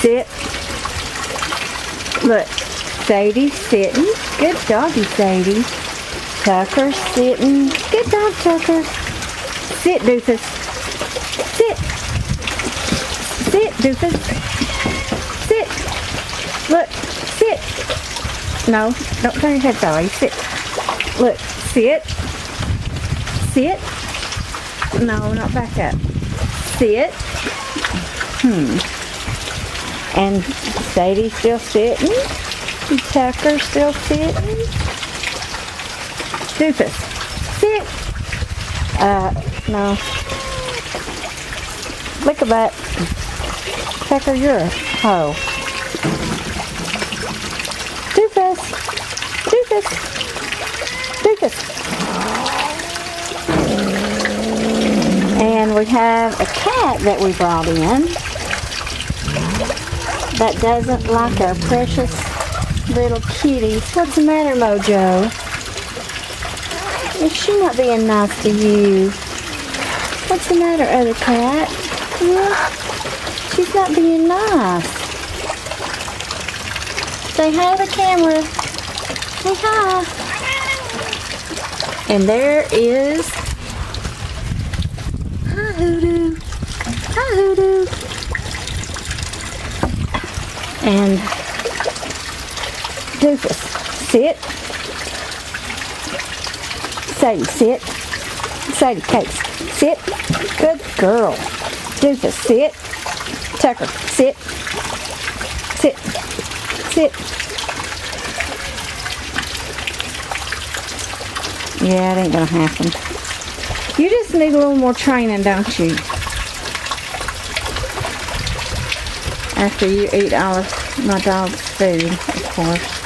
Sit. Look, Sadie's sitting. Good doggy, Sadie. Tucker's sitting. Good dog, Tucker. Sit, Doofus. Sit. Sit, Doofus. Sit. Look, sit. No, don't turn your head that way. Sit. Look, sit. Sit. No, not back up. Sit. And Sadie's still sitting. And Tucker's still sitting. Doofus, sit. No. Lick a butt. Tucker, you're a hoe. Doofus. Doofus. Doofus. And we have a cat that we brought in that doesn't like our precious little kitties. What's the matter, Mojo? Is she not being nice to you? What's the matter, other cat? Yeah? She's not being nice. Say hi to the camera. Say hi. And there is... Hi, Hoodoo. Hi, Hoodoo. And Doofus, sit. Sadie, sit. Sadie, Case, sit. Good girl. Doofus, sit. Tucker, sit. Sit. Sit. Yeah, it ain't gonna happen. You just need a little more training, don't you? After you eat all of my dog's food, of course.